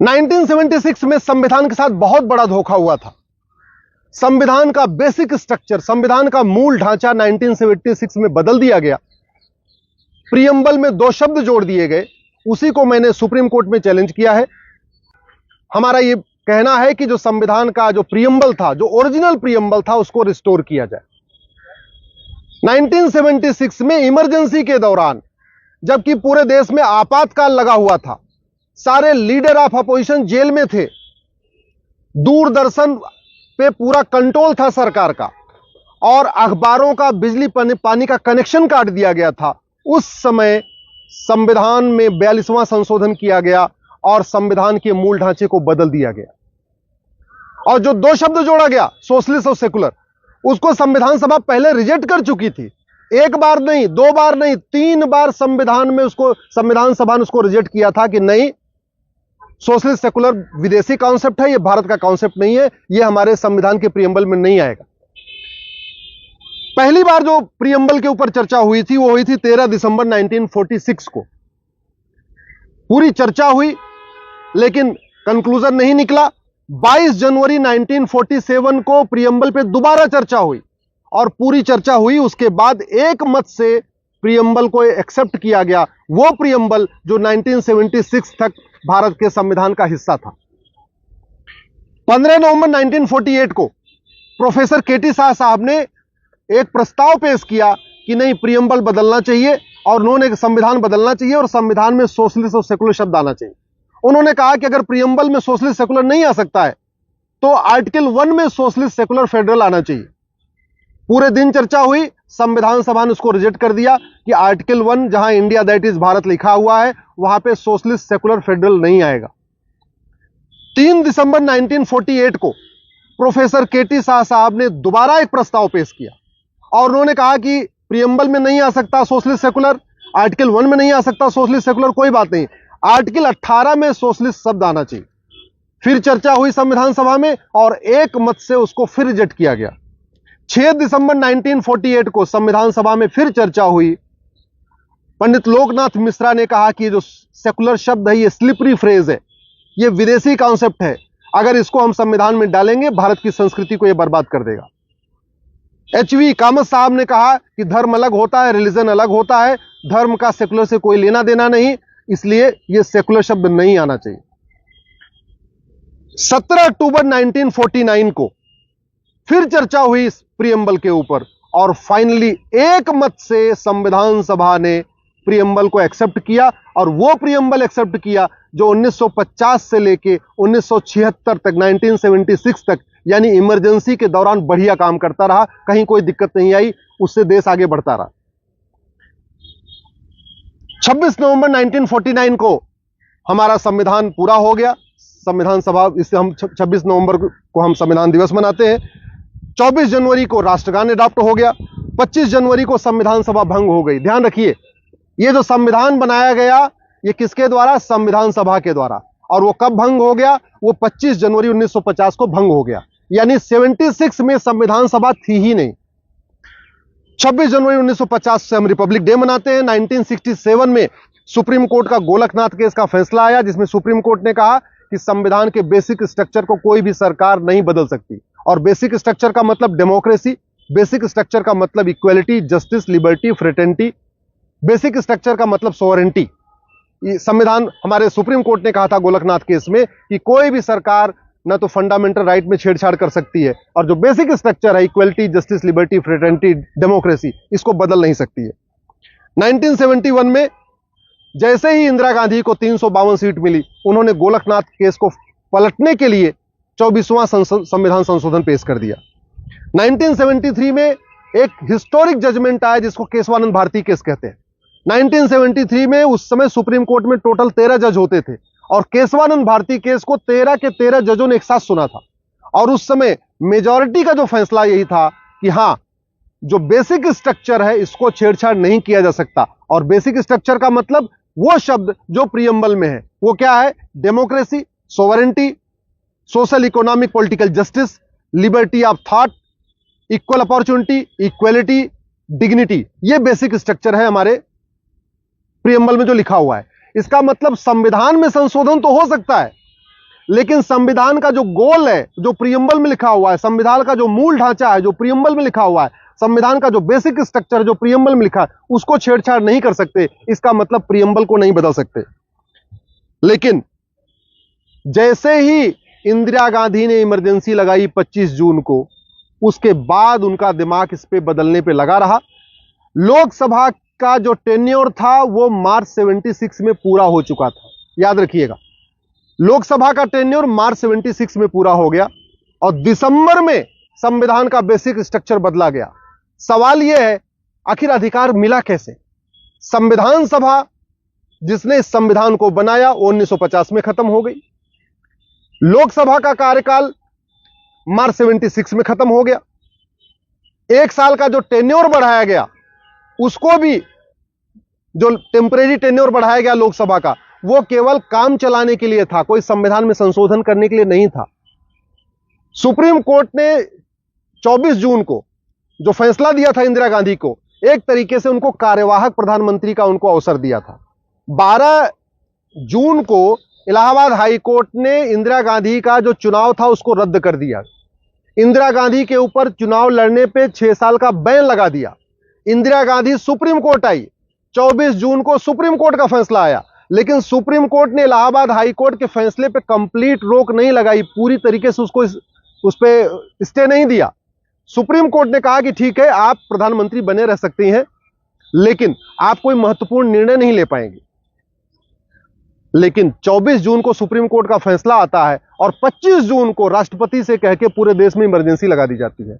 1976 में संविधान के साथ बहुत बड़ा धोखा हुआ था। संविधान का बेसिक स्ट्रक्चर, संविधान का मूल ढांचा 1976 में बदल दिया गया। प्रियम्बल में 2 शब्द जोड़ दिए गए। उसी को मैंने सुप्रीम कोर्ट में चैलेंज किया है। हमारा यह कहना है कि जो संविधान का जो प्रियम्बल था, जो ओरिजिनल प्रियम्बल था, उसको रिस्टोर किया जाए। 1976 में इमरजेंसी के दौरान, जबकि पूरे देश में आपातकाल लगा हुआ था, सारे लीडर ऑफ अपोजिशन जेल में थे, दूरदर्शन पे पूरा कंट्रोल था सरकार का, और अखबारों का, बिजली पानी का कनेक्शन काट दिया गया था। उस समय संविधान में 42वां संशोधन किया गया और संविधान के मूल ढांचे को बदल दिया गया। और जो 2 शब्द जोड़ा गया, सोशलिस्ट और सेकुलर, उसको संविधान सभा पहले रिजेक्ट कर चुकी थी। 1 बार नहीं, 2 बार नहीं, 3 बार संविधान सभा ने उसको रिजेक्ट किया था कि नहीं, सोशलिस्ट सेकुलर विदेशी कॉन्सेप्ट है, यह भारत का कॉन्सेप्ट नहीं है, यह हमारे संविधान के प्रियम्बल में नहीं आएगा। पहली बार जो प्रियम्बल के ऊपर चर्चा हुई थी, वो हुई थी 13 दिसंबर 1946 को। पूरी चर्चा हुई लेकिन कंक्लूजन नहीं निकला। 22 जनवरी 1947 को प्रियम्बल पे दोबारा चर्चा हुई और पूरी चर्चा हुई। उसके बाद एक मत से प्रियम्बल को एक्सेप्ट किया गया, वो प्रियम्बल जो 1976 तक भारत के संविधान का हिस्सा था। 15 नवंबर 1948 को प्रोफेसर केटी शाह साहब ने एक प्रस्ताव पेश किया कि नहीं, प्रियम्बल बदलना चाहिए और उन्होंने संविधान बदलना चाहिए और संविधान में सोशलिस्ट और सेकुलर शब्द आना चाहिए। उन्होंने कहा कि अगर प्रियम्बल में सोशलिस्ट सेकुलर नहीं आ सकता है तो आर्टिकल 1 में सोशलिस्ट सेकुलर फेडरल आना चाहिए। पूरे दिन चर्चा हुई, संविधान सभा ने उसको रिजेक्ट कर दिया कि आर्टिकल 1 जहां इंडिया दैट इज भारत लिखा हुआ है, वहां पे सोशलिस्ट सेकुलर फेडरल नहीं आएगा। 3 दिसंबर 1948 को प्रोफेसर केटी शाह साहब ने दोबारा एक प्रस्ताव पेश किया और उन्होंने कहा कि प्रियम्बल में नहीं आ सकता सोशलिस्ट सेकुलर, आर्टिकल 1 में नहीं आ सकता सोशलिस्ट सेकुलर, कोई बात नहीं, आर्टिकल 18 में सोशलिस्ट शब्द आना चाहिए। फिर चर्चा हुई संविधान सभा में और एक मत से उसको फिर रिजेक्ट किया गया। 6 दिसंबर 1948 को संविधान सभा में फिर चर्चा हुई। पंडित लोकनाथ मिश्रा ने कहा कि जो सेकुलर शब्द है, ये स्लिपरी फ्रेज है, ये विदेशी कॉन्सेप्ट है, अगर इसको हम संविधान में डालेंगे भारत की संस्कृति को यह बर्बाद कर देगा। एचवी कामत साहब ने कहा कि धर्म अलग होता है, रिलीजन अलग होता है, धर्म का सेकुलर से कोई लेना देना नहीं, इसलिए यह सेकुलर शब्द नहीं आना चाहिए। 17 अक्टूबर 1949 को फिर चर्चा हुई इस प्रियम्बल के ऊपर और फाइनली एक मत से संविधान सभा ने प्रियम्बल को एक्सेप्ट किया और वो प्रियम्बल एक्सेप्ट किया जो 1950 से लेके 1976 तक, 1976 तक, यानी इमरजेंसी के दौरान बढ़िया काम करता रहा, कहीं कोई दिक्कत नहीं आई, उससे देश आगे बढ़ता रहा। 26 नवंबर 1949 को हमारा संविधान पूरा हो गया। संविधान सभा, इससे हम 26 नवंबर को हम संविधान दिवस मनाते हैं। 24 जनवरी को राष्ट्रगान अडॉप्ट हो गया। 25 जनवरी को संविधान सभा भंग हो गई। ध्यान रखिए, ये जो संविधान बनाया गया, ये किसके द्वारा? संविधान सभा के द्वारा। और वो कब भंग हो गया? वो 25 जनवरी 1950 को भंग हो गया, यानी 76 में संविधान सभा थी ही नहीं। 26 जनवरी 1950 से हम रिपब्लिक डे मनाते हैं। 1967 में सुप्रीम कोर्ट का गोलकनाथ केस का फैसला आया, जिसमें सुप्रीम कोर्ट ने कहा कि संविधान के बेसिक स्ट्रक्चर को कोई भी सरकार नहीं बदल सकती। और बेसिक स्ट्रक्चर का मतलब डेमोक्रेसी, बेसिक स्ट्रक्चर का मतलब equality, justice, liberty, fraternity, basic structure का मतलब सोवरेंटी। संविधान, हमारे सुप्रीम कोर्ट ने कहा था गोलकनाथ केस में कि कोई भी सरकार न तो फंडामेंटल राइट में छेड़छाड़ कर सकती है और जो बेसिक स्ट्रक्चर है, equality, justice, liberty, fraternity, democracy, इसको बदल नहीं सकती है। 1971 में जैसे ही इंदिरा गांधी को 352 सीट मिली, उन्होंने गोलकनाथ केस को पलटने के लिए 24वां संविधान संशोधन पेश कर दिया। 1973 में एक हिस्टोरिक जजमेंट आया जिसको केशवानंद भारती केस कहते हैं। 1973 में उस समय सुप्रीम कोर्ट में टोटल 13 जज होते थे और केशवानंद भारती केस को 13 के 13 जजों ने एक साथ सुना था। और उस समय मेजॉरिटी का जो फैसला यही था कि हां, जो बेसिक स्ट्रक्चर है इसको छेड़छाड़ नहीं किया जा सकता। और बेसिक स्ट्रक्चर का मतलब वो शब्द जो प्रियम्बल में है, वो क्या है? Democracy, sovereignty, social, economic, political justice, liberty of thought, equal opportunity, equality, dignity, ये बेसिक स्ट्रक्चर है हमारे प्रियम्बल में जो लिखा हुआ है। इसका मतलब संविधान में संशोधन तो हो सकता है, लेकिन संविधान का जो गोल है, जो प्रियम्बल में लिखा हुआ है, संविधान का जो मूल ढांचा है, जो प्रियम्बल में लिखा हुआ है, संविधान का जो बेसिक स्ट्रक्चर जो प्रियम्बल में लिखा है, उसको छेड़छाड़ नहीं कर सकते। इसका मतलब प्रियम्बल को नहीं बदल सकते। लेकिन जैसे ही इंदिरा गांधी ने इमरजेंसी लगाई 25 जून को, उसके बाद उनका दिमाग इस पे बदलने पे लगा रहा। लोकसभा का जो टेन्योर था वो मार्च 76 में पूरा हो चुका था, याद रखिएगा। लोकसभा का टेन्योर मार्च 76 में पूरा हो गया और दिसंबर में संविधान का बेसिक स्ट्रक्चर बदला गया। सवाल यह है, आखिर अधिकार मिला कैसे? संविधान सभा जिसने इस संविधान को बनाया वो 1950 में खत्म हो गई। लोकसभा का कार्यकाल मार्च 76 में खत्म हो गया। 1 साल का जो टेन्योर बढ़ाया गया, उसको भी जो टेम्परेरी टेन्योर बढ़ाया गया लोकसभा का, वो केवल काम चलाने के लिए था, कोई संविधान में संशोधन करने के लिए नहीं था। सुप्रीम कोर्ट ने 24 जून को जो फैसला दिया था इंदिरा गांधी को, एक तरीके से उनको कार्यवाहक प्रधानमंत्री का उनको अवसर दिया था। 12 जून को इलाहाबाद हाई कोर्ट ने इंदिरा गांधी का जो चुनाव था उसको रद्द कर दिया। इंदिरा गांधी के ऊपर चुनाव लड़ने पे 6 साल का बैन लगा दिया। इंदिरा गांधी सुप्रीम कोर्ट आई। 24 जून को सुप्रीम कोर्ट का फैसला आया, लेकिन सुप्रीम कोर्ट ने इलाहाबाद हाई कोर्ट के फैसले पे कंप्लीट रोक नहीं लगाई, पूरी तरीके से उसको उस पे स्टे नहीं दिया। सुप्रीम कोर्ट ने कहा कि ठीक है, आप प्रधानमंत्री बने रह सकती हैं, लेकिन आप कोई महत्वपूर्ण निर्णय नहीं ले पाएंगे। लेकिन 24 जून को सुप्रीम कोर्ट का फैसला आता है और 25 जून को राष्ट्रपति से कह के पूरे देश में इमरजेंसी लगा दी जाती है।